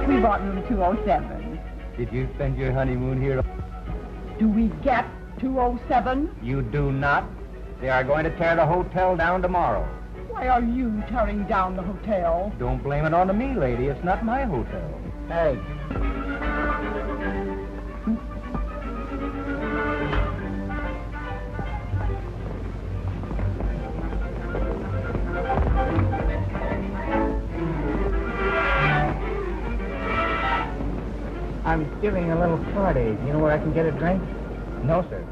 We bought room 207. Did you spend your honeymoon here? Do we get 207? You do not. They are going to tear the hotel down tomorrow. Why are you tearing down the hotel? Don't blame it on me, lady. It's not my hotel. Hey. I'm giving a little party. You know where I can get a drink? No, sir.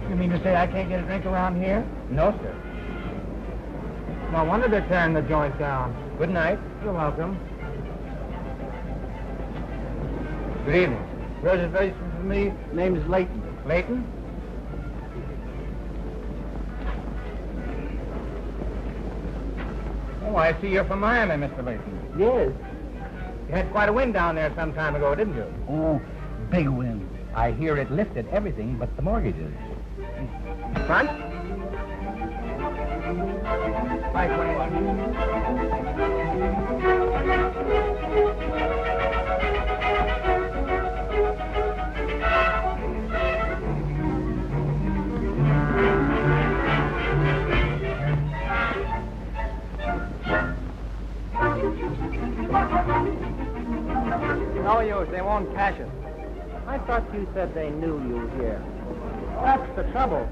You mean to say I can't get a drink around here? No, sir. No wonder they're tearing the joint down. Good night. You're welcome. Good evening. Reservation for me? Name is Layton. Layton? Oh, I see you're from Miami, Mr. Layton. Yes. You had quite a wind down there some time ago, didn't you? Oh, big wind. I hear it lifted everything but the mortgages. Front? 521. No use. They won't cash it. I thought you said they knew you were here. That's the trouble.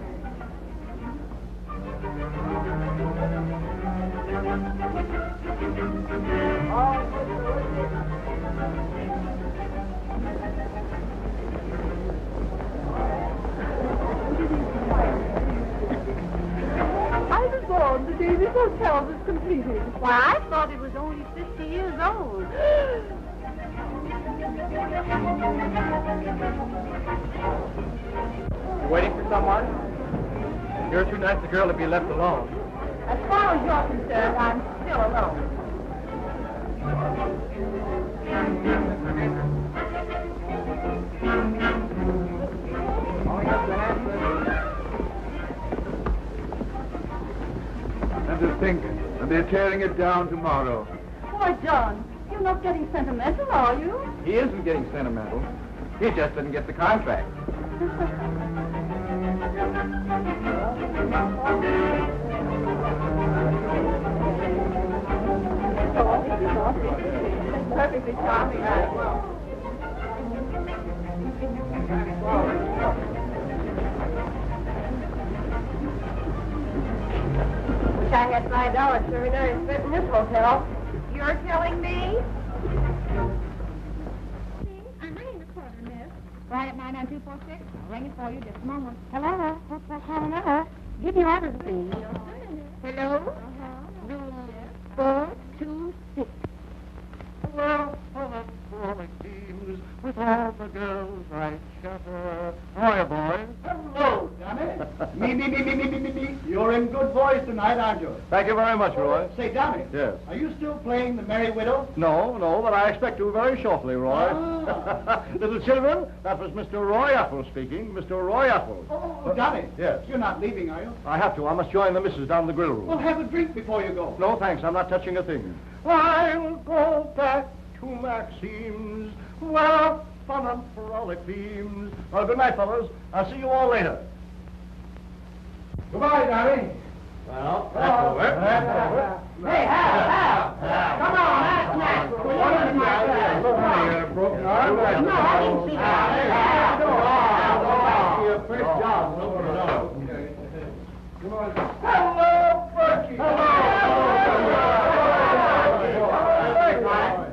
I was born the day this hotel was completed. Why, I thought it was only 50 years old. You waiting for someone? You're too nice a girl to be left alone. As far as you're concerned, I'm still alone. And to think that they're tearing it down tomorrow. Why, John, you're not getting sentimental, are you? He isn't getting sentimental. He just didn't get the contract. Perfectly charming. Wish I had $5 for every night I spent in this hotel. You're telling me? I'm ringing the quarter, miss. Right at 99246. I'll ring it for you just a moment. Hello? Hello? Give me orders, please. Hello? Room 426. Well, full of frolic teams with all the girls right shutter. How are you, boys? Hello, Danny. Me. You're in good voice tonight, aren't you? Thank you very much, Roy. Say, Danny. Yes. Are you still playing the Merry Widow? No, but I expect to very shortly, Roy. Ah. Little children, that was Mr. Roy Apple speaking. Mr. Roy Apple. Oh, Danny. Yes. You're not leaving, are you? I have to. I must join the missus down in the grill room. Well, have a drink before you go. No, thanks. I'm not touching a thing. I'll go back to Maxine's, where fun and frolic themes. Well, good night, fellas. I'll see you all later. Goodbye, Danny. Well, that's over. Hey, Hal! Come on, that's nice. Broken arm. No, I didn't see that. First job. Come Hello, Berkey.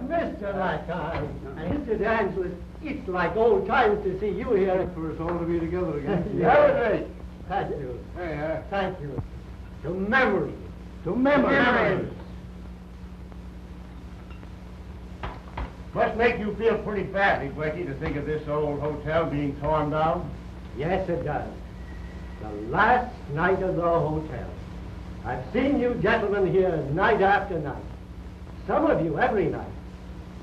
Mr. Lackeye and Mr. D'Angelis, it's like old times to see you here. For us all to be together again. Yeah. Thank you. Hey, Thank you. To memory. to memories. Must make you feel pretty badly, Blakey, to think of this old hotel being torn down. Yes, it does. The last night of the hotel. I've seen you gentlemen here night after night. Some of you every night.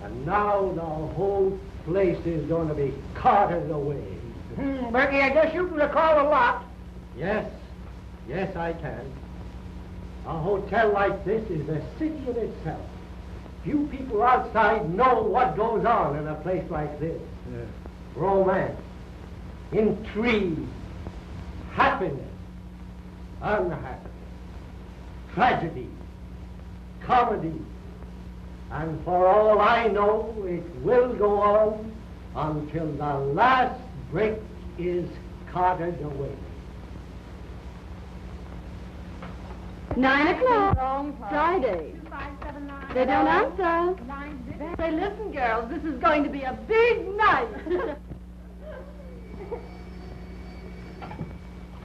And now the whole place is going to be carted away. Berkey, I guess you can recall a lot. Yes, yes, I can. A hotel like this is a city in itself. Few people outside know what goes on in a place like this. Romance, intrigue, happiness, unhappiness, tragedy, comedy. And for all I know, it will go on until the last brick is carted away. 9 o'clock. Friday. They don't answer. Say, listen, girls, this is going to be a big night.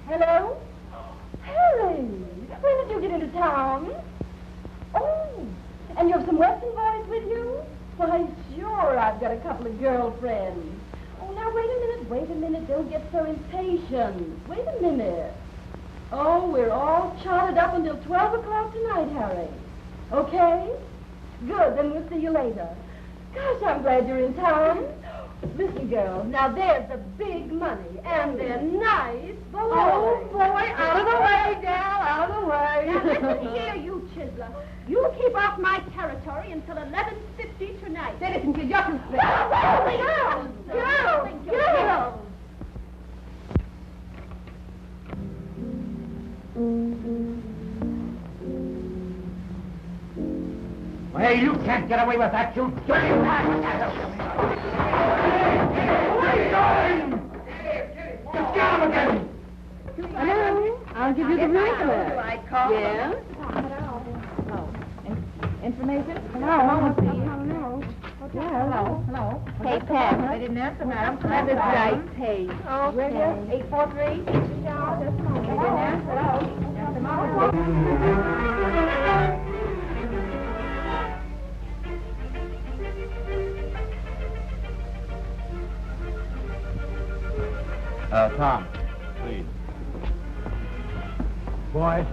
Hello? Harry, when did you get into town? Oh, and you have some Western boys with you? Why, sure, I've got a couple of girlfriends. Oh, now, wait a minute, don't get so impatient. Wait a minute. Oh, we're all charted up until 12 o'clock tonight, Harry. Okay? Good, then we'll see you later. Gosh, I'm glad you're in town. Listen, girls, now there's the big money, and they're nice boys. Oh, boy, out of the way, Dal, out of the way. Now, listen here, you chiseler. You keep off my territory until 11:50 tonight. They listen to your consent. Girls! Well, you can't get away with that, you dirty rat! Where are you going? Just get him again! Hello, I'll give you the regular. Yeah? Information? Hello. Hello. Yeah, hello. Hey, Pat. I didn't answer, madam. That is right, Paige. Okay. 843. They didn't answer. Tom, please. Boy,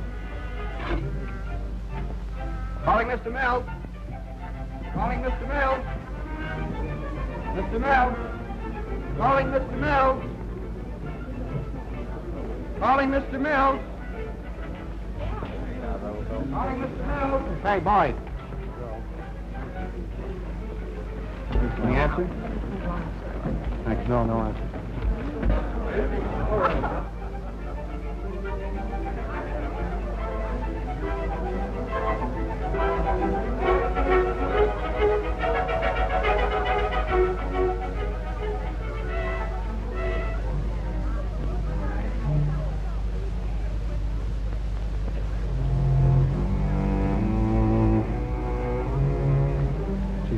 Calling Mr. Mills. Calling Mr. Mills. Mr. Mills. Calling Mr. Mills. Calling Mr. Mills. Calling Mr. Mills. Hey, boys. Any answer? Thanks. No answer.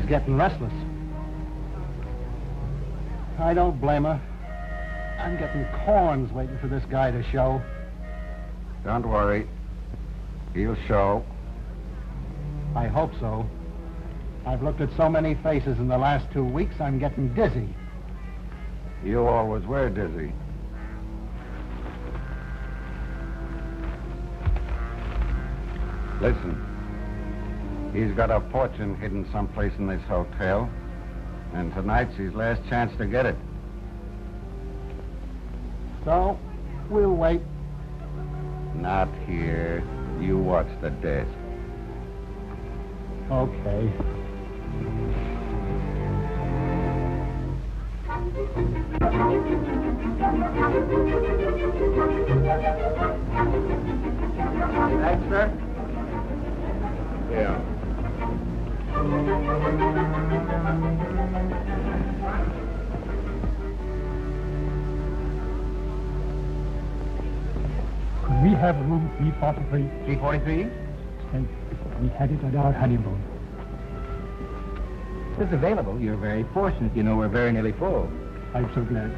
she's getting restless. I don't blame her. I'm getting corns waiting for this guy to show. Don't worry. He'll show. I hope so. I've looked at so many faces in the last 2 weeks, I'm getting dizzy. You always were dizzy. Listen. He's got a fortune hidden someplace in this hotel. And tonight's his last chance to get it. So, we'll wait. Not here. You watch the desk. Okay. Thanks, sir. Yeah. We have room 343, 343? and we had it at our honeymoon. If it's available, you're very fortunate. You know, we're very nearly full. I'm so glad.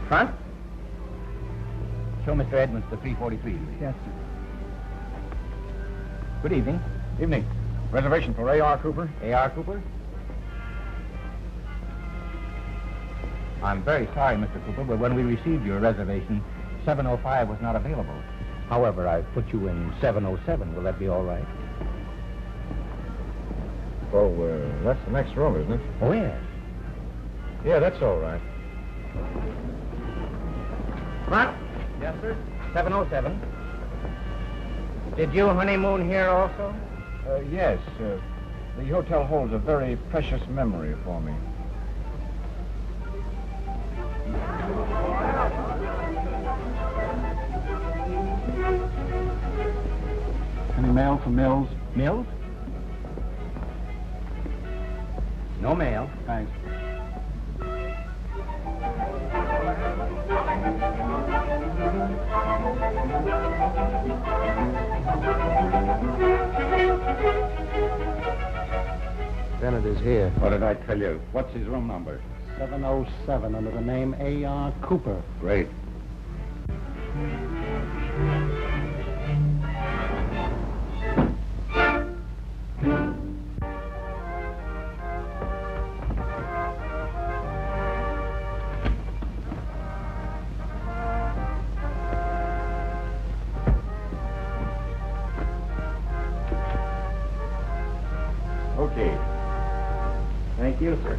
Front? Show Mr. Edmonds the 343. Yes, sir. Good evening. Evening. Reservation for A.R. Cooper? A.R. Cooper? I'm very sorry, Mr. Cooper, but when we received your reservation, 705 was not available. However, I've put you in 707. Will that be all right? Oh, that's the next room, isn't it? Oh, yes. Yeah, that's all right. Front? Yes, sir. 707. Did you honeymoon here also? Yes. The hotel holds a very precious memory for me. Any mail from Mills? Mills? No mail. Thanks. Bennett is here. What did I tell you? What's his room number? 707 under the name A.R. Cooper. Great. Okay. Thank you, sir.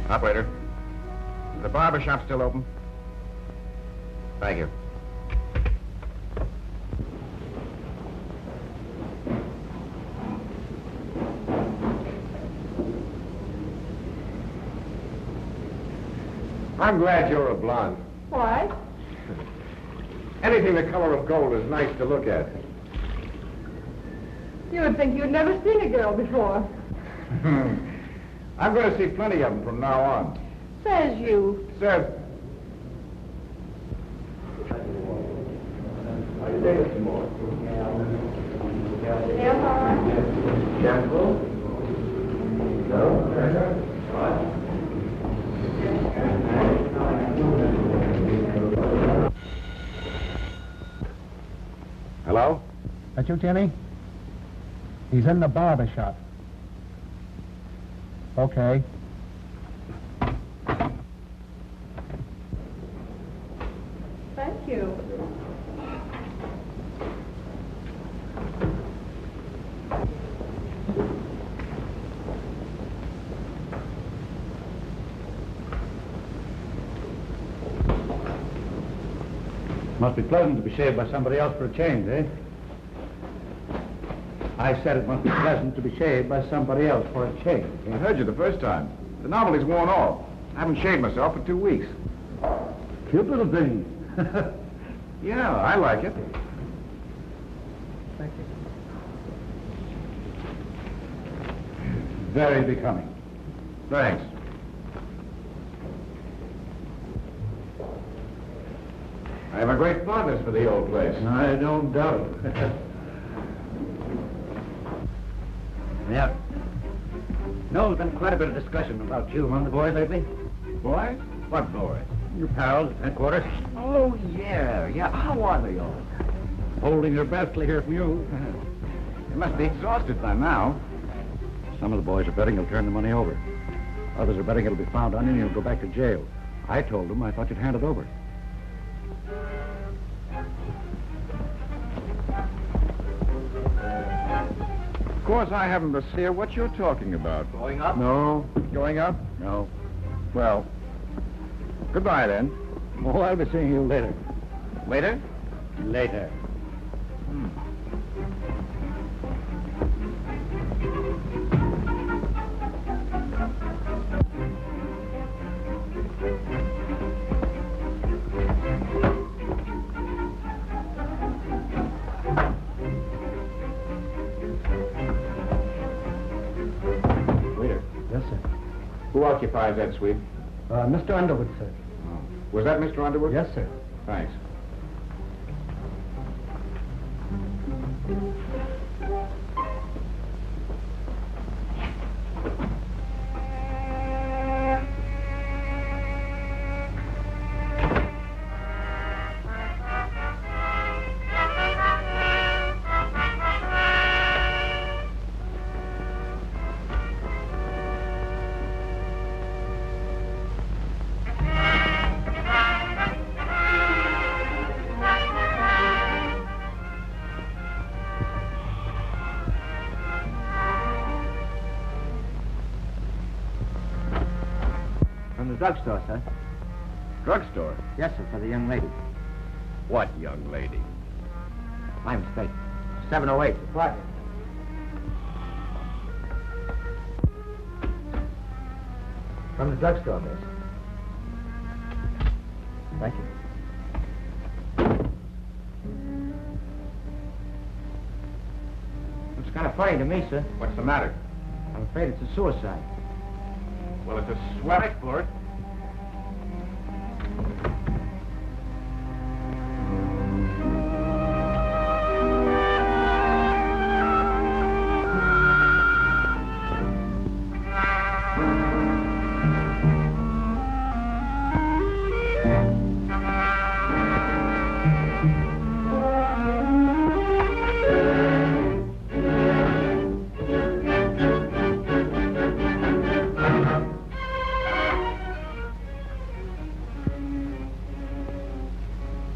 Operator, is the barber shop still open? Thank you. I'm glad you're a blonde. Why? Anything the color of gold is nice to look at. You would think you'd never seen a girl before. I'm going to see plenty of them from now on. Says you. Sir. Hello? That you, Jimmy? He's in the barber shop. Okay. Thank you. Must be pleasant to be shaved by somebody else for a change, eh? I said it must be pleasant to be shaved by somebody else for a change. I heard you the first time. The novelty's worn off. I haven't shaved myself for 2 weeks. Cute little thing. Yeah, I like it. Thank you. Very becoming. Thanks. I have a great fondness for the old place. I don't doubt it. Yeah. No, there's been quite a bit of discussion about you among the boys lately. Boys? What boys? Your pals at headquarters. Oh, yeah. How are they all? Holding your breath till I hear from you. You must be exhausted by now. Some of the boys are betting he'll turn the money over. Others are betting it'll be found on him and he'll go back to jail. I told them I thought you'd hand it over. Of course, I haven't the idea what you're talking about. Going up? No. Going up? No. Well, goodbye then. Oh, I'll be seeing you later. Later? Later. Waiter. Yes, sir. Who occupies that suite? Mr. Underwood, sir. Was that Mr. Underwood? Yes, sir. Thanks. From the drugstore, sir. Drugstore? Yes, sir, for the young lady. What young lady? My mistake. 708. What? From the drugstore, miss. Thank you. It's kind of funny to me, sir. What's the matter? I'm afraid it's a suicide. Well, it's a sweat for it.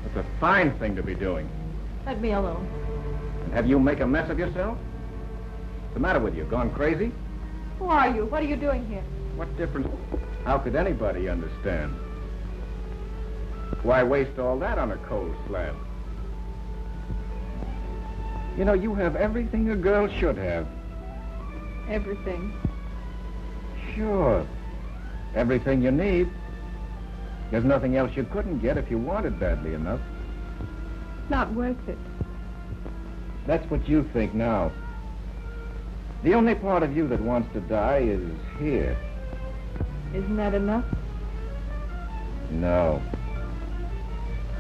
It's a fine thing to be doing. Let me alone. And have you make a mess of yourself? What's the matter with you? Gone crazy? Who are you? What are you doing here? What difference? How could anybody understand? Why waste all that on a cold slab? You know, you have everything a girl should have. Everything. Sure. Everything you need. There's nothing else you couldn't get if you wanted badly enough. Not worth it. That's what you think now. The only part of you that wants to die is here. Isn't that enough? No.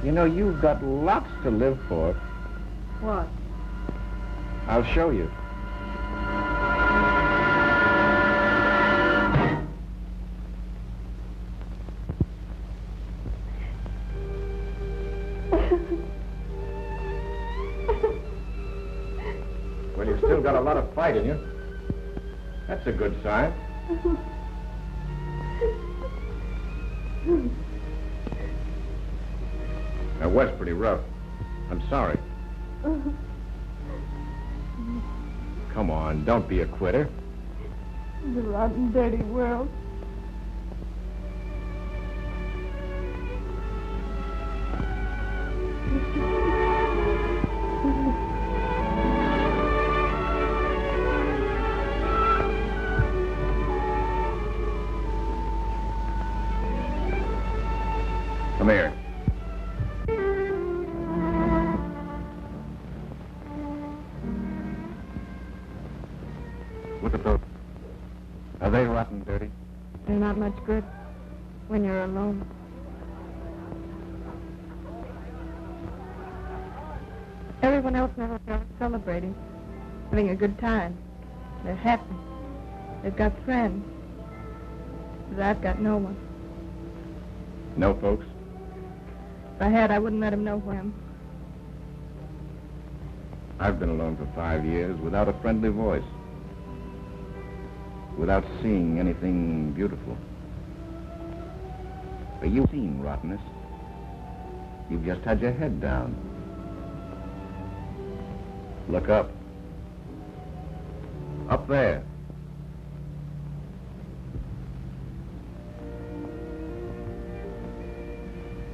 You know, you've got lots to live for. What? I'll show you. Well, you've still got a lot of fight in you. That's a good sign. That was pretty rough. I'm sorry. Come on, don't be a quitter. The rotten, dirty world. Come here. Look at those. Are they rotten dirty? They're not much good when you're alone. Everyone else knows they're celebrating, having a good time. They're happy. They've got friends. But I've got no one. No, folks? If I had, I wouldn't let him know who I am. I've been alone for 5 years without a friendly voice, without seeing anything beautiful. But you've seen rottenness. You've just had your head down. Look up. Up there.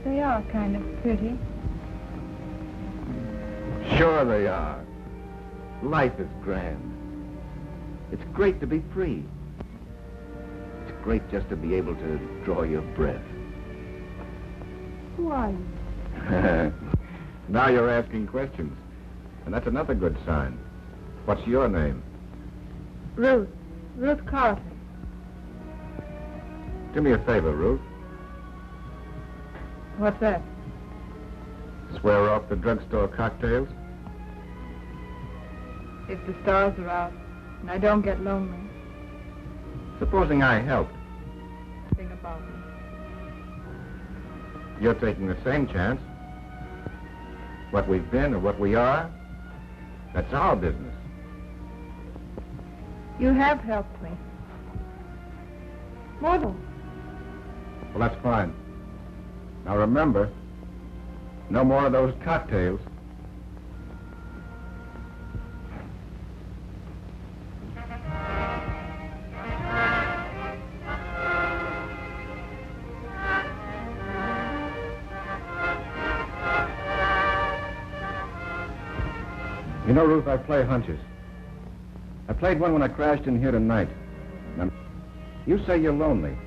They are kind of pretty. Sure they are. Life is grand. It's great to be free. It's great just to be able to draw your breath. Who are you? Now you're asking questions. And that's another good sign. What's your name? Ruth. Ruth Carlton. Do me a favor, Ruth. What's that? Swear off the drugstore cocktails. If the stars are out and I don't get lonely, Supposing I helped. think about me. You're taking the same chance. What we've been or what we are, that's our business. You have helped me. More than. Well, that's fine. Now remember, no more of those cocktails. You know, Ruth, I play hunches. I played one when I crashed in here tonight. Now, you say you're lonely.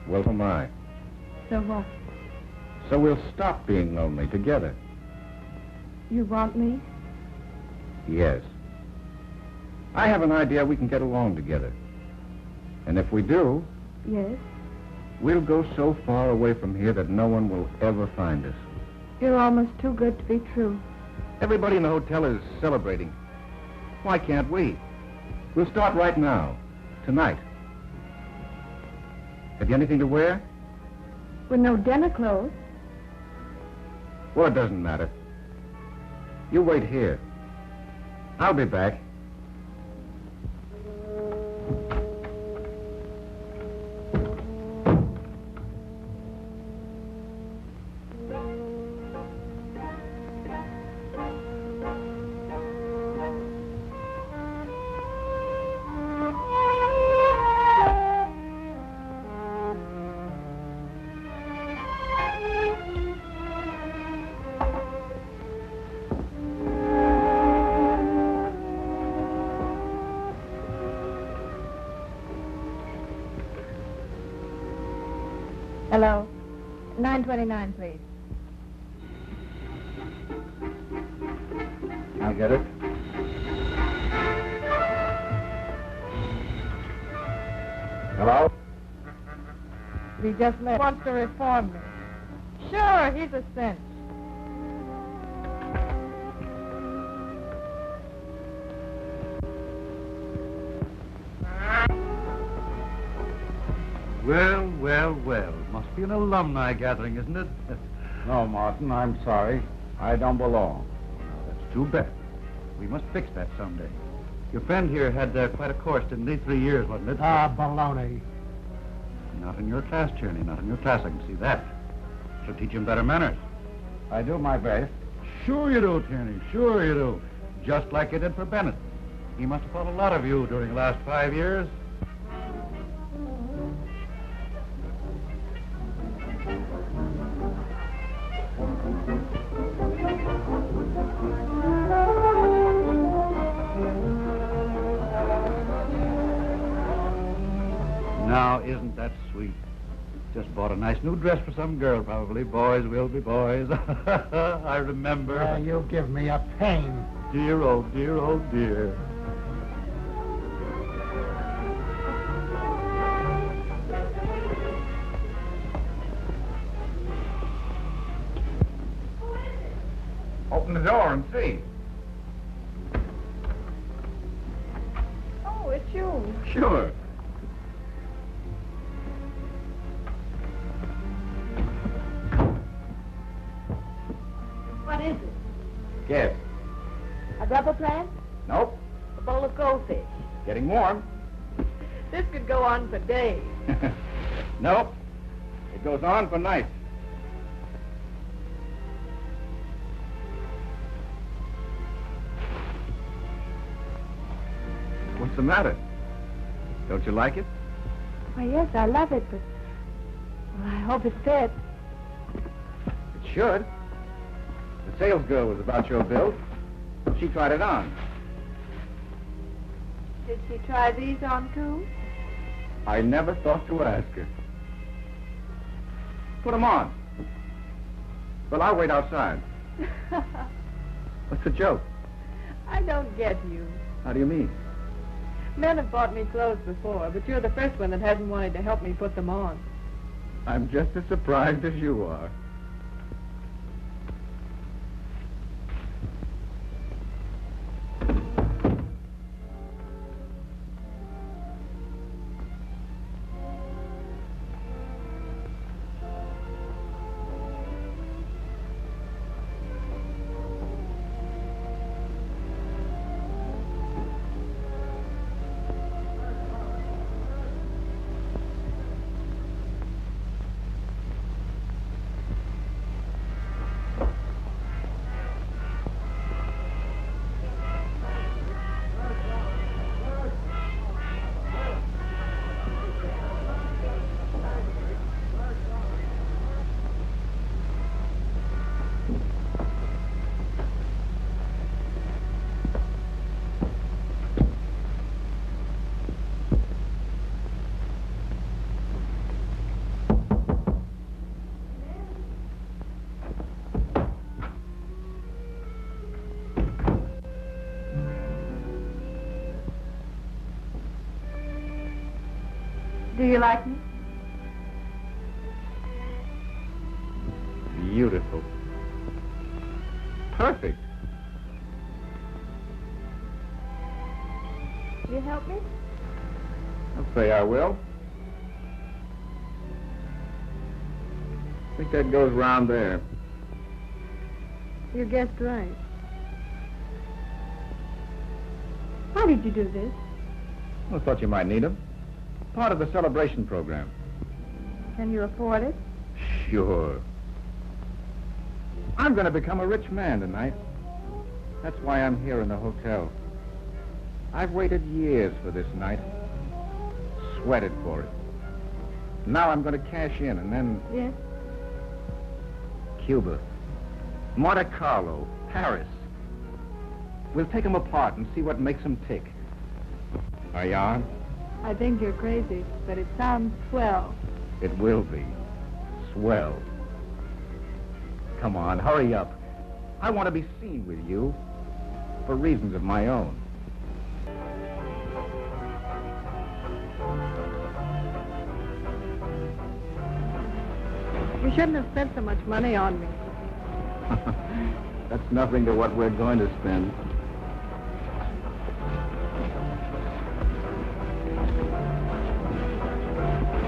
Well, so am I. So what? So we'll stop being lonely together. You want me? Yes. I have an idea we can get along together. And if we do, Yes. we'll go so far away from here that no one will ever find us. You're almost too good to be true. Everybody in the hotel is celebrating. Why can't we? We'll start right now, tonight. Have you anything to wear? With no dinner clothes. Well, it doesn't matter. You wait here. I'll be back. Hello. 929, please. I'll get it. Hello? He just wants to reform me. Sure, he's a cinch. Well, well, well. Must be an alumni gathering, isn't it? No, Martin, I'm sorry. I don't belong. That's too bad. We must fix that someday. Your friend here had quite a course, didn't he? 3 years, wasn't it? Ah, baloney. Not in your class, Tierney. Not in your class. I can see that. Should teach him better manners. I do my best. Sure you do, Tierney. Sure you do. Just like you did for Bennett. He must have thought a lot of you during the last 5 years. Now, isn't that sweet? Just bought a nice new dress for some girl, probably. Boys will be boys. I remember. You give me a pain. Dear, oh dear, oh dear. Open the door and see. Oh, it's you. Sure. What is it? Guess. plant? Nope. A bowl of goldfish. Getting warm. This could go on for days. Nope. It goes on for nights. What's the matter? Don't you like it? Why, yes, I love it, but well, I hope it fits. It should. The sales girl was about your build. She tried it on. Did she try these on, too? I never thought to ask her. Put them on. Well, I'll wait outside. What's the joke? I don't get you. How do you mean? Men have bought me clothes before, but you're the first one that hasn't wanted to help me put them on. I'm just as surprised as you are. Do you like me? Beautiful. Perfect. Will you help me? I'll say I will. I think that goes round there. You guessed right. Why did you do this? I thought you might need them. Part of the celebration program. Can you afford it? Sure. I'm going to become a rich man tonight. That's why I'm here in the hotel. I've waited years for this night. Sweated for it. Now I'm going to cash in and then... Yes? Cuba, Monte Carlo, Paris. We'll take them apart and see what makes them tick. Are you on? I think you're crazy, but it sounds swell. It will be. Swell. Come on, hurry up. I want to be seen with you for reasons of my own. You shouldn't have spent so much money on me. That's nothing to what we're going to spend.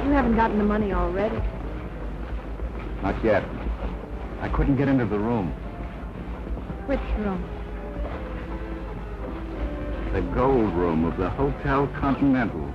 You haven't gotten the money already. Not yet. I couldn't get into the room. Which room? The gold room of the Hotel Continental.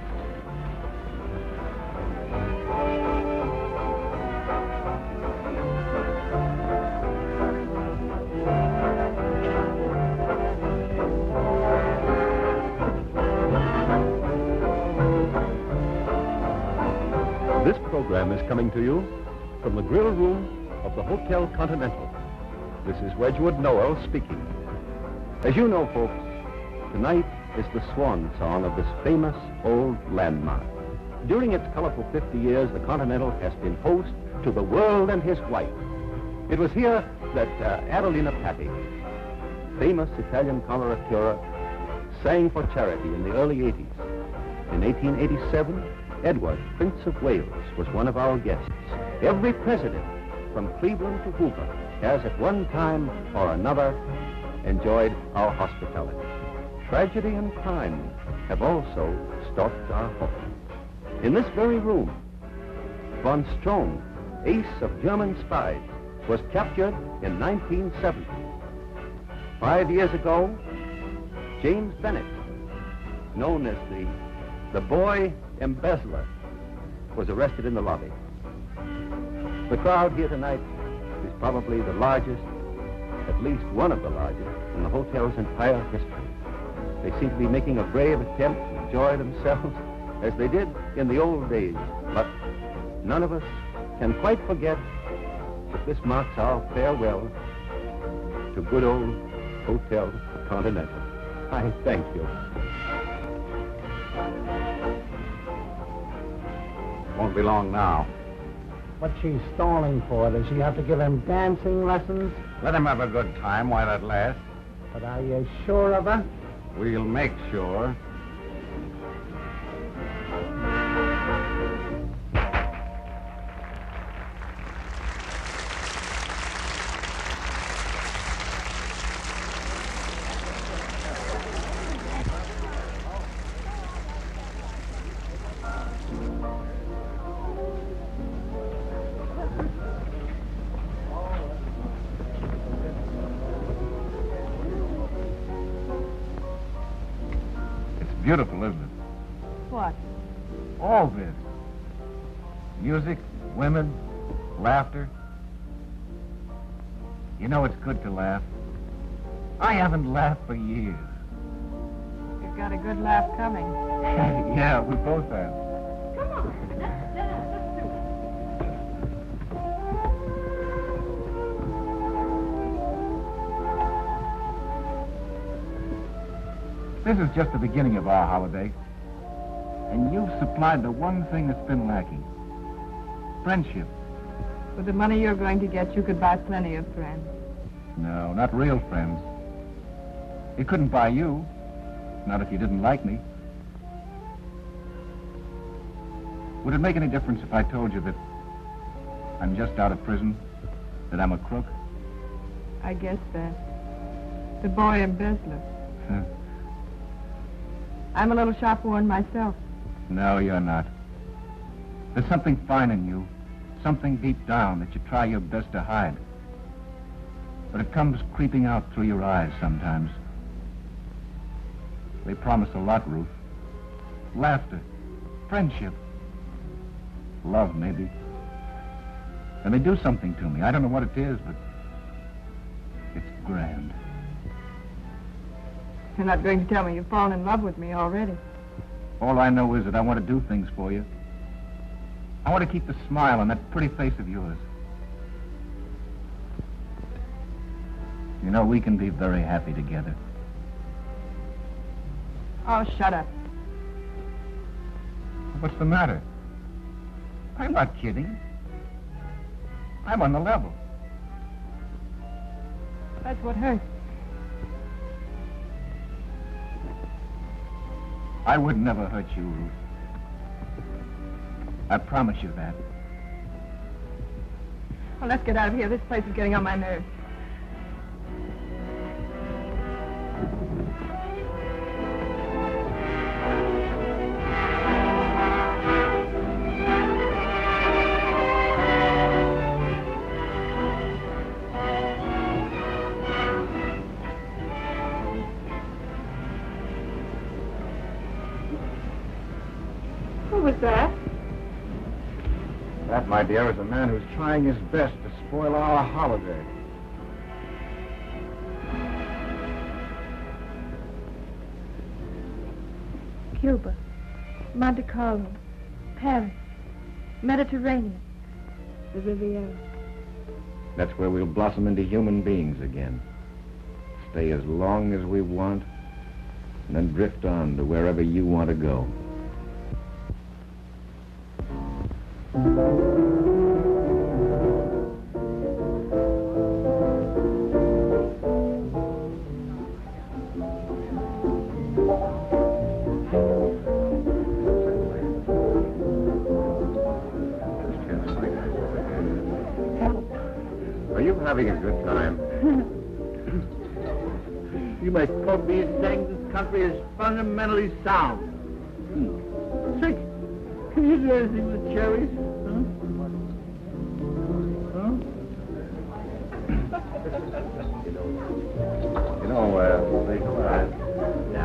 This program is coming to you from the grill room of the Hotel Continental. This is Wedgwood Noel speaking. As you know, folks, tonight is the swan song of this famous old landmark. During its colorful 50 years, the Continental has been host to the world and his wife. It was here that Adelina Patti, famous Italian coloratura, sang for charity in the early 80s. In 1887, Edward, Prince of Wales, was one of our guests. Every president, from Cleveland to Hoover, has at one time or another enjoyed our hospitality. Tragedy and crime have also stalked our home. In this very room, von Strohm, ace of German spies, was captured in 1970. 5 years ago, James Bennett, known as the boy embezzler, was arrested in the lobby. The crowd here tonight is probably the largest, at least one of the largest, in the hotel's entire history. They seem to be making a brave attempt to enjoy themselves as they did in the old days. But none of us can quite forget that this marks our farewell to good old Hotel Continental. I thank you. Won't be long now. What's she stalling for? Does she have to give him dancing lessons? Let him have a good time while it lasts. But are you sure of her? We'll make sure. Beautiful, isn't it? What? All this. Music, women, laughter. You know it's good to laugh. I haven't laughed for years. You've got a good laugh coming. Yeah, we both have. Come on. Let's This is just the beginning of our holiday. And you've supplied the one thing that's been lacking. Friendship. With the money you're going to get, you could buy plenty of friends. No, not real friends. It couldn't buy you. Not if you didn't like me. Would it make any difference if I told you that I'm just out of prison? That I'm a crook? I guess that. The boy embezzler. I'm a little shop-worn myself. No, you're not. There's something fine in you. Something deep down that you try your best to hide. But it comes creeping out through your eyes sometimes. They promise a lot, Ruth. Laughter. Friendship. Love, maybe. And they do something to me. I don't know what it is, but it's grand. You're not going to tell me you've fallen in love with me already. All I know is that I want to do things for you. I want to keep the smile on that pretty face of yours. You know, we can be very happy together. Oh, shut up. What's the matter? I'm not kidding. I'm on the level. That's what hurts. I would never hurt you, Ruth. I promise you that. Well, let's get out of here. This place is getting on my nerves. Who was that? That, my dear, is a man who's trying his best to spoil our holiday. Cuba, Monte Carlo, Paris, Mediterranean, the Riviera. That's where we'll blossom into human beings again. Stay as long as we want, and then drift on to wherever you want to go. Are you having a good time? You may quote me as saying this country is fundamentally sound. Sick. Can you do anything with cherries? You know, they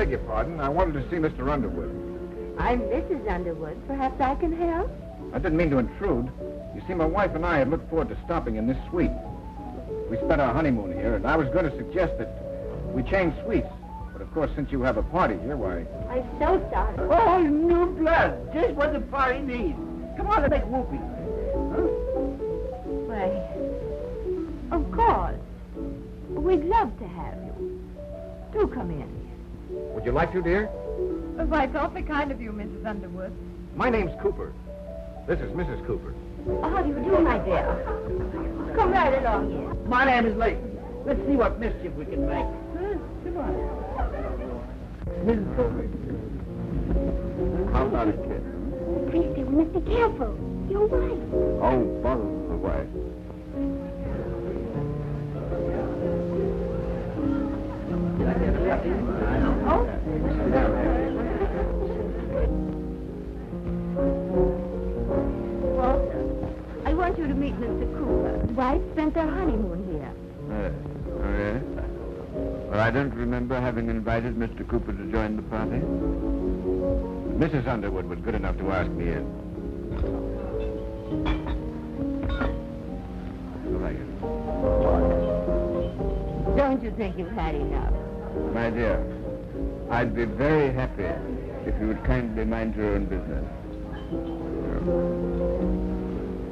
beg your pardon. I wanted to see Mr. Underwood. I'm Mrs. Underwood. Perhaps I can help? I didn't mean to intrude. You see, my wife and I had looked forward to stopping in this suite. We spent our honeymoon here, and I was going to suggest that we change suites. But of course, since you have a party here, why... I'm so sorry. Oh, new blood. Just what the party needs. Come on and make whoopee. Why, of course. We'd love to have you. Do come in. Would you like to, dear? Why, it's awfully kind of you, Mrs. Underwood. My name's Cooper. This is Mrs. Cooper. Oh, how do you do, my dear? Come right along here. My name is Layton. Let's see what mischief we can make. Come on. Mrs. Cooper. How about a kiss? Please do, Mr. Careful. Your wife. Oh, bother the wife. I want you to meet Mr. Cooper. His wife spent their honeymoon here. Oh, yes? Well, I don't remember having invited Mr. Cooper to join the party. Mrs. Underwood was good enough to ask me in. Thank you. Don't you think you've had enough? My dear, I'd be very happy if you would kindly mind your own business.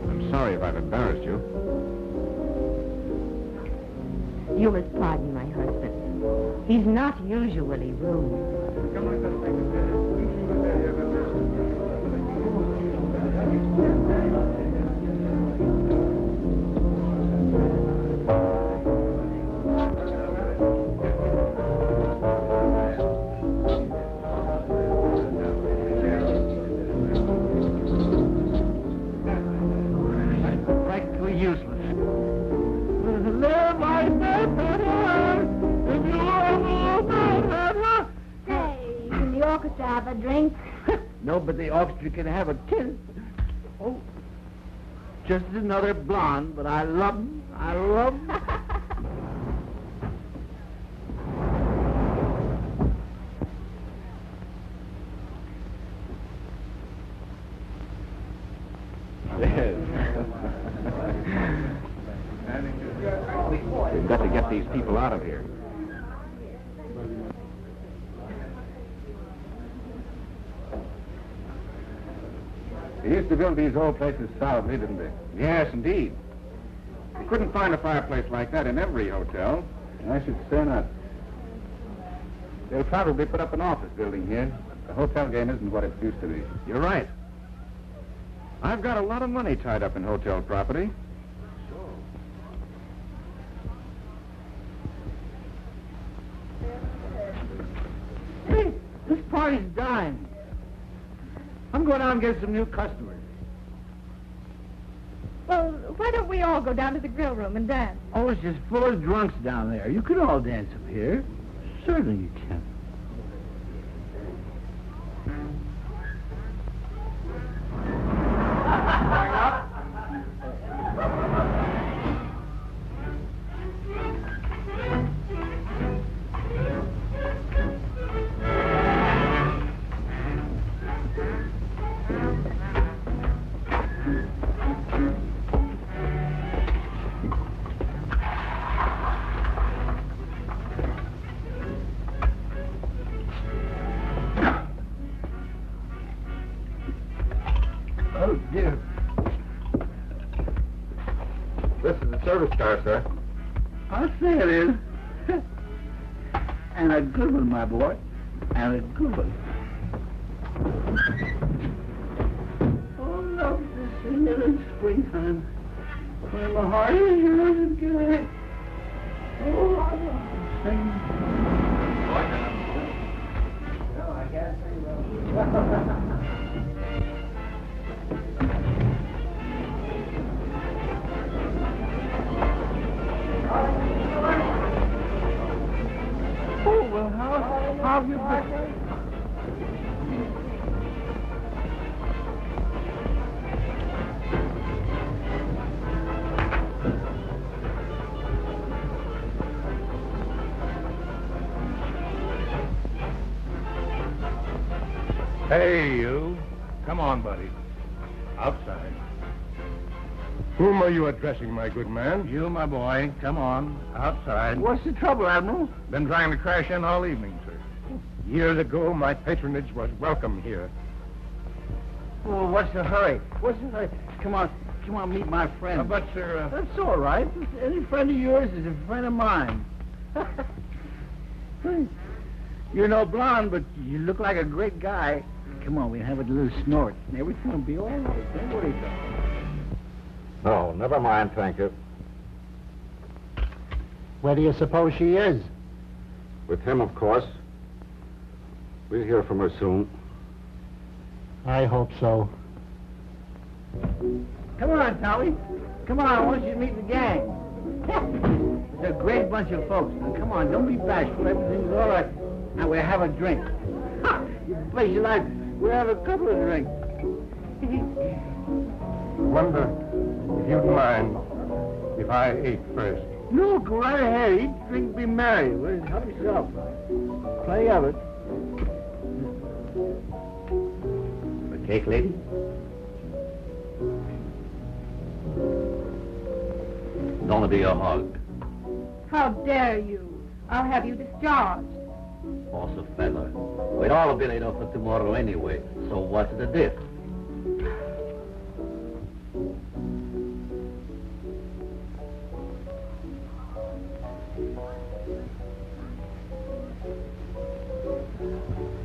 I'm sorry if I've embarrassed you. You must pardon my husband. He's not usually rude. Practically useless. Live like that. Hey, can the orchestra have a drink? No, but the orchestra can have a kiss. Oh, just another blonde, but I love him. I love him. We've got to get these people out of here. They used to build these old places solidly, didn't they? Yes, indeed. You couldn't find a fireplace like that in every hotel. I should say not. They'll probably put up an office building here. The hotel game isn't what it used to be. You're right. I've got a lot of money tied up in hotel property. Hey, this party's dying. I'm going out and get some new customers. Well, why don't we all go down to the grill room and dance? Oh, it's just full of drunks down there. You can all dance up here. Certainly you can. Oh, dear. This is the service car, sir. I'll say it is. And a good one, my boy. And a good one. Oh, love this singing in springtime. When my heart is yours and good. Oh, I love to sing. No, I can't sing well. Oh, well, how have you been? Hey, you. Come on, buddy. Outside. Whom are you addressing, my good man? You, my boy. Come on. Outside. What's the trouble, Admiral? Been trying to crash in all evening, sir. Years ago, my patronage was welcome here. Oh, what's the hurry? Come on, meet my friend. But, sir... That's all right. Any friend of yours is a friend of mine. You're no blonde, but you look like a great guy. Come on, we'll have a little snort, and everything will be all right. Don't worry about it. No, never mind, thank you. Where do you suppose she is? With him, of course. We'll hear from her soon. I hope so. Come on, Tommy. Come on, I want you to meet the gang. It's a great bunch of folks. Now, come on, don't be bashful. Everything's all right. Now, we'll have a drink. You place your life. We'll have a couple of drinks. Wonder if you'd mind if I ate first. No, go right ahead. Eat, drink, be merry. Well, help yourself. Plenty of it. The cake, lady? Gonna be a hug. How dare you? I'll have you discharged. Also, fella. We'd all be laid off for tomorrow anyway, so what's the diff?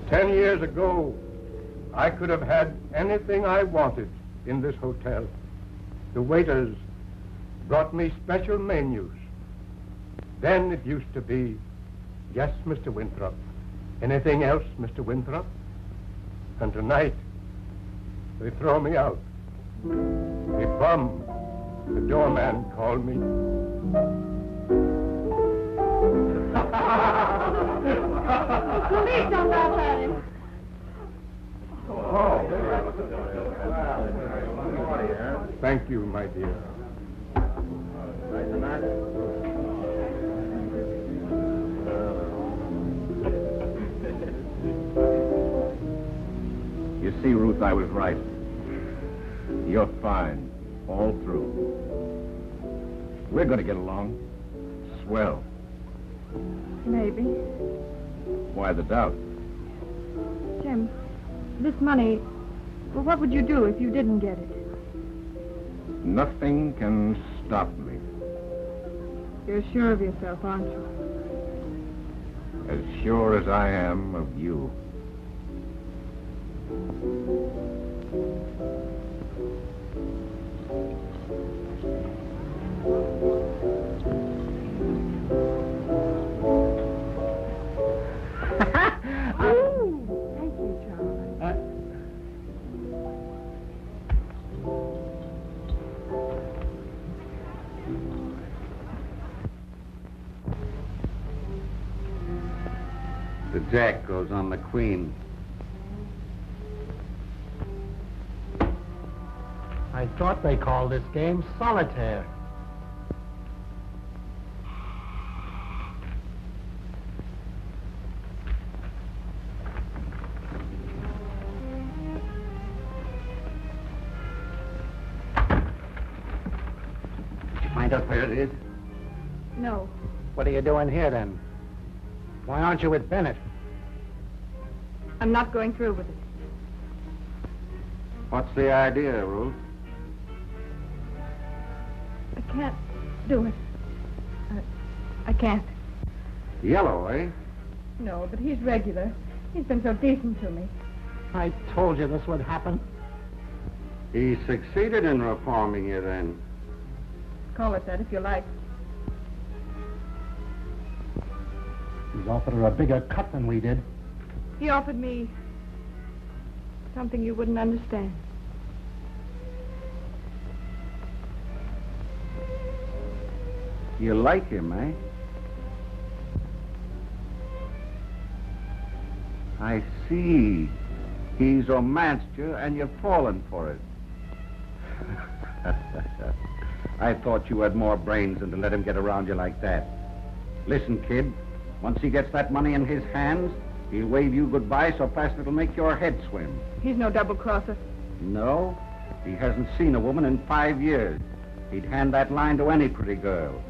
"10 years ago, I could have had anything I wanted in this hotel. The waiters brought me special menus. Then it used to be, yes, Mr. Winthrop. Anything else, Mr. Winthrop? And tonight, they throw me out. A bum, the doorman called me. Please don't laugh at him. Thank you, my dear. You see, Ruth, I was right. You're fine, all through. We're going to get along. Swell. Maybe. Why the doubt? Jim, this money, well, what would you do if you didn't get it? Nothing can stop me. You're sure of yourself, aren't you? As sure as I am of you. Thank you, Charlie. The jack goes on the queen. I thought they called this game solitaire. Did you find out where it is? No. What are you doing here, then? Why aren't you with Bennett? I'm not going through with it. What's the idea, Ruth? I can't do it. I can't. Yellow, eh? No, but he's regular. He's been so decent to me. I told you this would happen. He succeeded in reforming you, then. Call it that if you like. He's offered her a bigger cut than we did. He offered me something you wouldn't understand. You like him, eh? I see. He's romanced you, and you've fallen for it. I thought you had more brains than to let him get around you like that. Listen, kid, once he gets that money in his hands, He'll wave you goodbye so fast it'll make your head swim. He's no double-crosser. No, he hasn't seen a woman in 5 years. He'd hand that line to any pretty girl.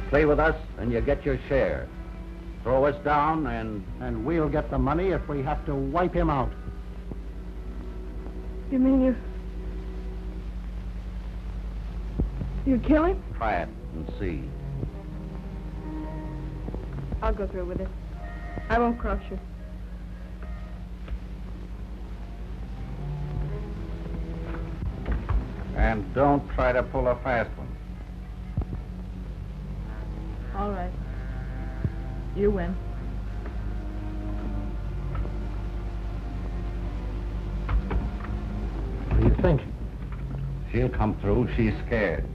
Play with us and you get your share. Throw us down And we'll get the money if we have to wipe him out. You mean you'd kill him? try it and see. I'll go through with it. I won't cross you. And don't try to pull a fast one. All right. You win. What do you think? She'll come through. She's scared.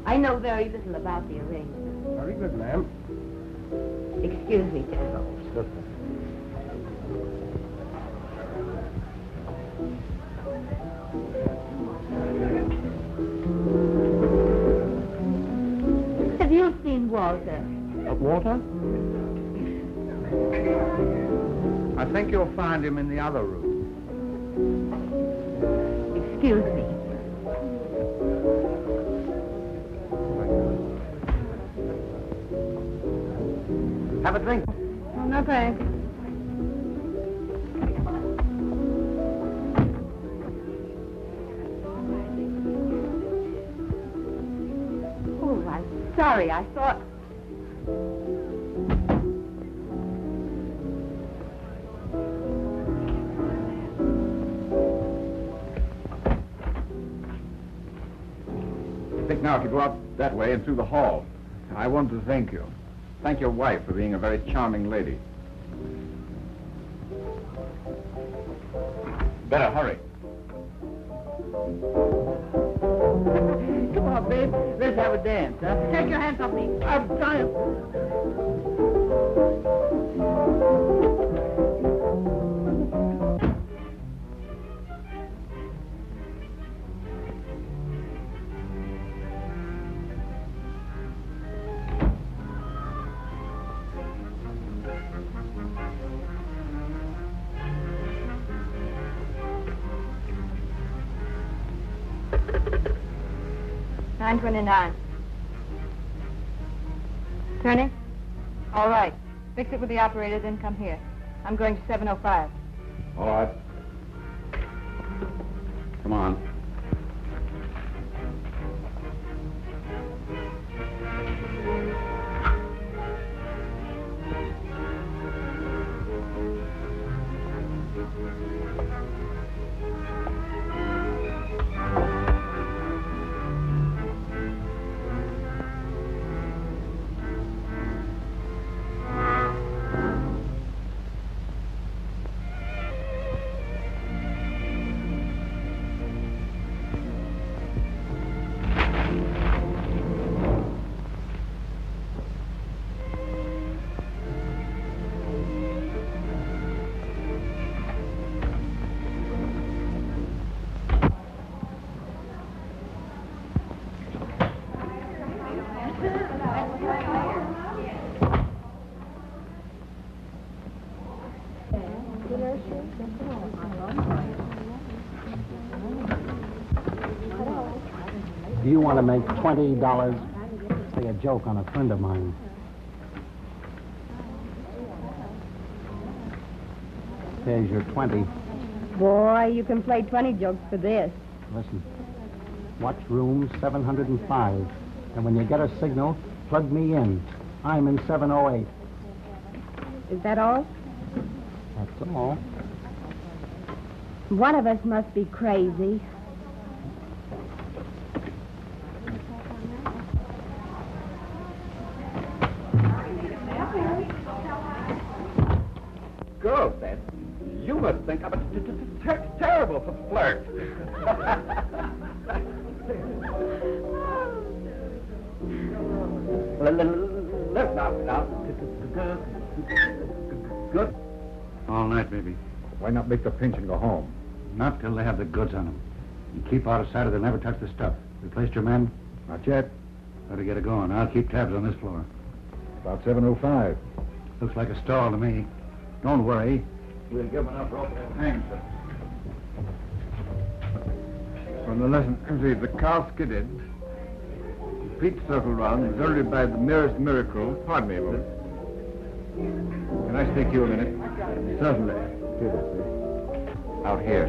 I know very little about the arrangement. Very good, ma'am. Excuse me, General. Have you seen Walter? Walter? I think you'll find him in the other room. Excuse me. Have a drink. Oh, no thanks. Oh, I'm sorry. I thought... I think now if you go out that way and through the hall. I want to thank you. Thank your wife for being a very charming lady. Better hurry. Come on, babe. Let's have a dance, huh? Take your hands off me. I'm trying. $9.29. Turning? All right. Fix it with the operator, then come here. I'm going to 705. All right. Come on. Do you want to make $20? play a joke on a friend of mine. Here's your 20. Boy, you can play 20 jokes for this. Listen. Watch room 705. And when you get a signal, plug me in. I'm in 708. Is that all? That's all. One of us must be crazy. Girls, Dad, you must think I'm a terrible flirt. Listen now. Good. All night, baby. Why not make the pinch and go home? Not till they have the goods on them. You keep out of sight or they'll never touch the stuff. Replaced your men? Not yet. Better get it going. I'll keep tabs on this floor. About 7:05. Looks like a stall to me. Don't worry. We'll give them enough rope to hang. When the lesson, the car skidded, the feet circled round, exerted by the merest miracle. Pardon me a moment. Can I speak to you a minute? Certainly. Out here.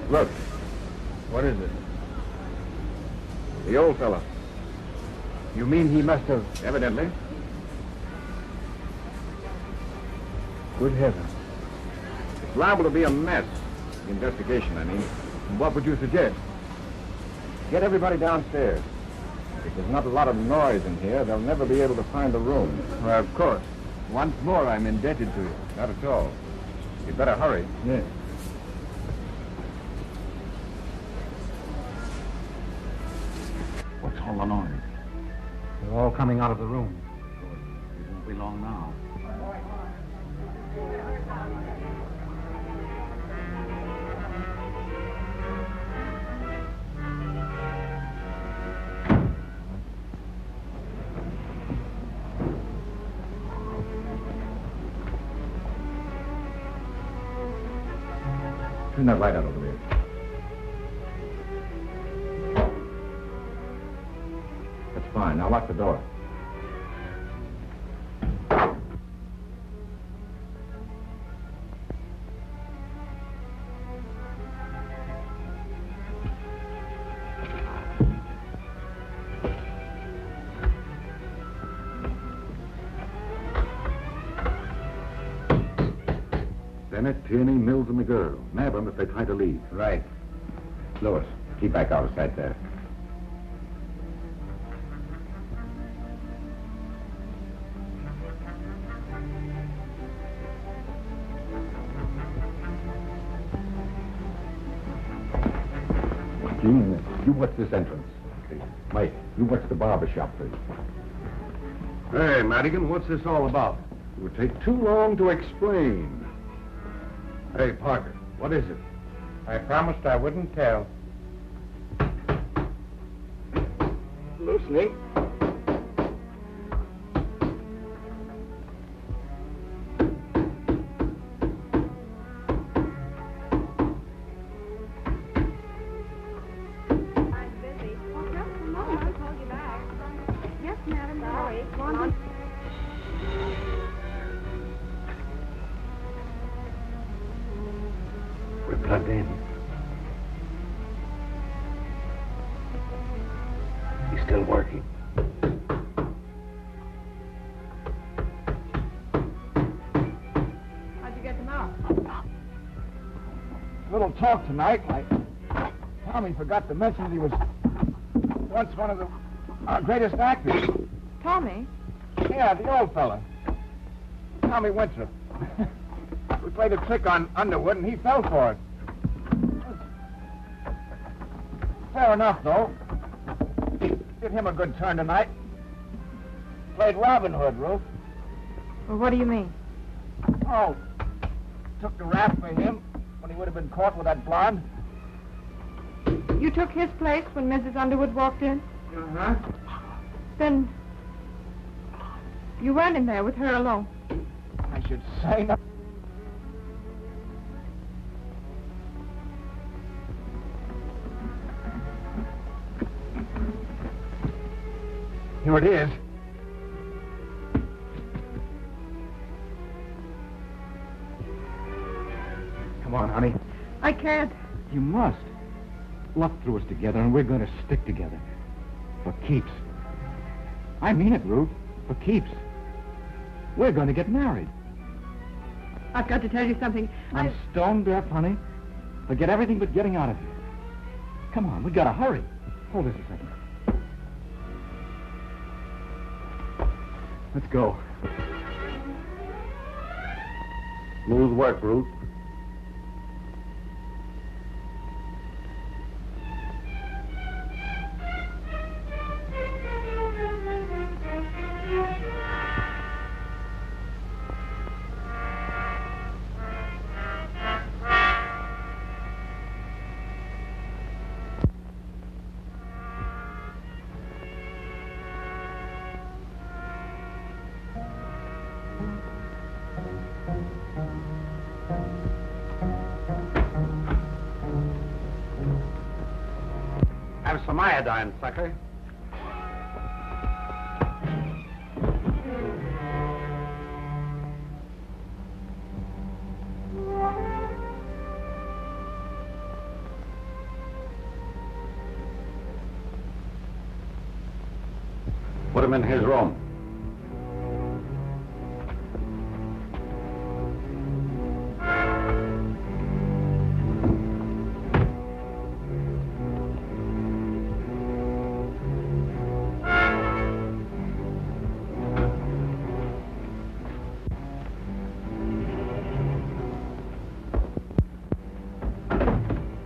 Look. What is it? The old fellow. You mean he must have... Evidently. Good heavens. It's liable to be a mess. The investigation, I mean. What would you suggest? Get everybody downstairs. If there's not a lot of noise in here, they'll never be able to find the room. Well, of course. Once more, I'm indebted to you. Not at all. You'd better hurry. Yes. What's all the noise? They're all coming out of the room. It won't be long now. Turn that light out over there. That's fine. Now lock the door. Bennett, Tierney, Mills, and the girl. Nab them if they try to leave. Right. Lewis, keep back out of sight there. Gene, you watch this entrance. Okay. Mike, you watch the barber shop, please. Hey, Madigan, what's this all about? It would take too long to explain. Hey, Parker, what is it? I promised I wouldn't tell. Loosening. Yes, madam. Sorry. Go on. We're plugged in. He's still working. How'd you get them out? Little talk tonight. Tommy forgot to mention that he was once one of our greatest actors. Tommy? Yeah, the old fella. Tommy Winthrop. We played a trick on Underwood, and he fell for it. Fair enough, though. Did him a good turn tonight. Played Robin Hood, Ruth. Well, what do you mean? Oh, took the rap for him when he would have been caught with that blonde. You took his place when Mrs. Underwood walked in? Uh-huh. Then you went in there with her alone. I should say no. So it is. Come on, honey. I can't. You must. Luck threw us together, and we're going to stick together. For keeps. I mean it, Ruth. For keeps. We're going to get married. I've got to tell you something. I'm stone deaf, honey. Forget everything but getting out of here. Come on, we got to hurry. Hold this a second. Let's go. Smooth work, Ruth. Have some iodine, sucker. Put him in his room.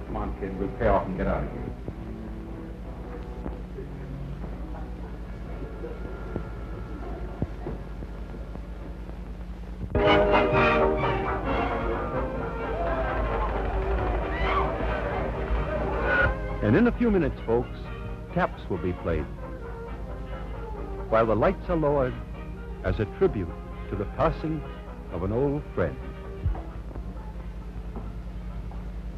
Come on, kid. We'll pay off and get out of here. And in a few minutes, folks, taps will be played, while the lights are lowered as a tribute to the passing of an old friend.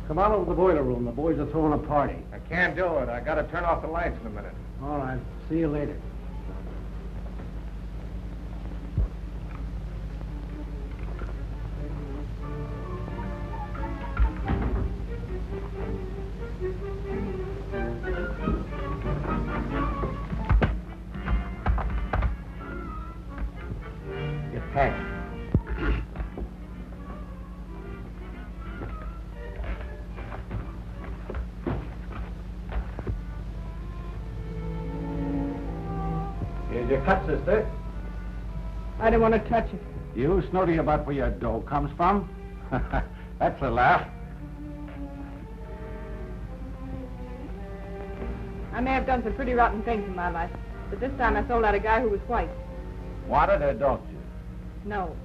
Come on over to the boiler room. The boys are throwing a party. I can't do it. I got to turn off the lights in a minute. All right. See you later. Get packed. Here's your cut, sister. I don't want to touch it. You snorting about where your dough comes from? That's a laugh. I may have done some pretty rotten things in my life, but this time I sold out a guy who was white. Want it or don't you? No.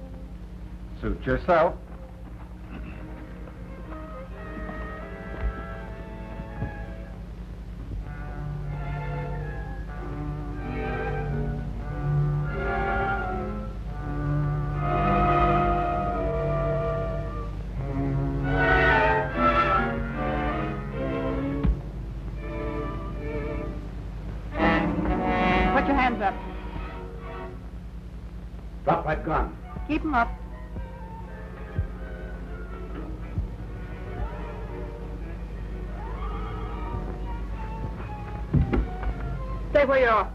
Suit yourself. Put your hands up. Drop that gun. Keep them up. Stay where you are.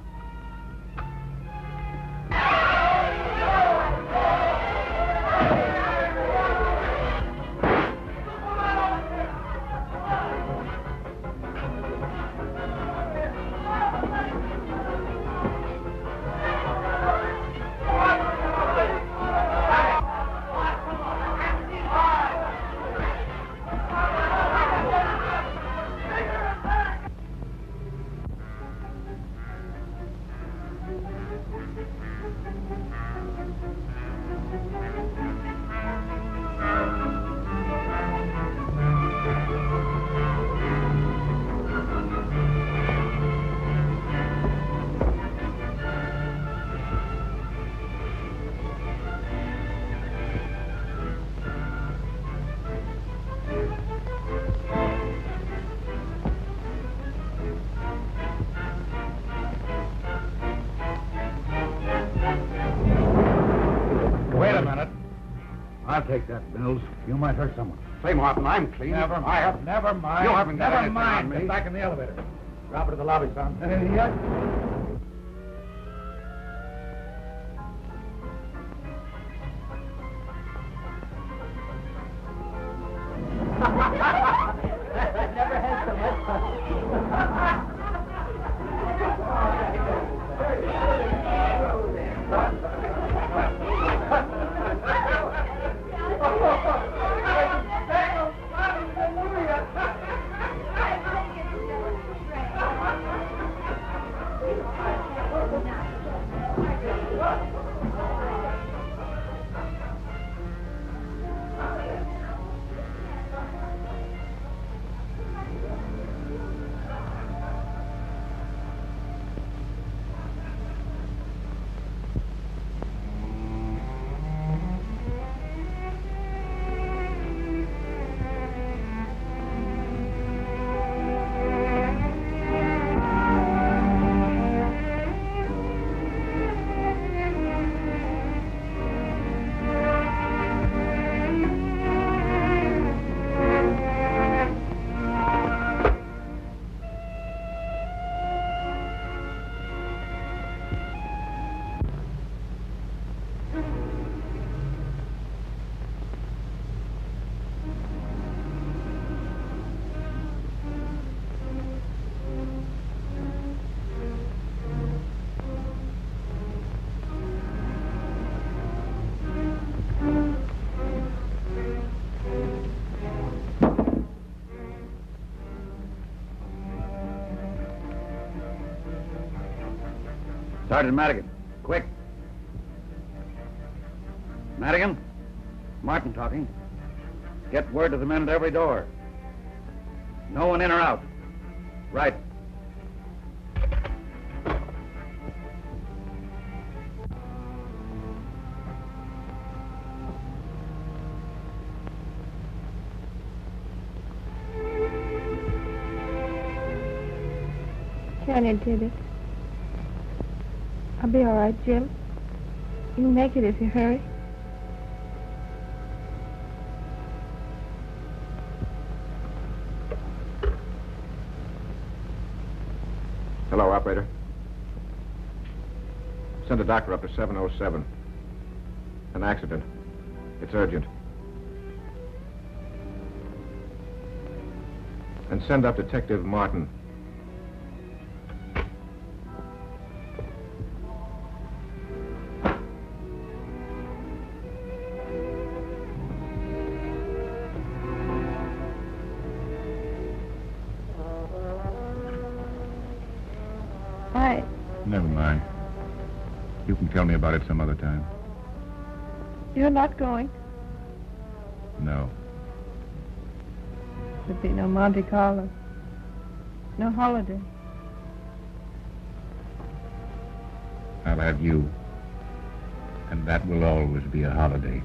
take that, Mills. You might hurt someone. Say, Martin, I'm clean. Never mind. Never mind. You haven't got Never anything mind. on me. Get back in the elevator. Drop her to the lobby, son. Yes. Never had so much fun. Sergeant Madigan, quick. Madigan? Martin talking. Get word to the men at every door. No one in or out. Right. Canyon did it. I'll be all right, Jim. You can make it if you hurry. Hello, operator. Send a doctor up to 707. An accident. It's urgent. And send up Detective Martin. Hi. Never mind. You can tell me about it some other time. You're not going. No. There'll be no Monte Carlo. No holiday. I'll have you. And that will always be a holiday.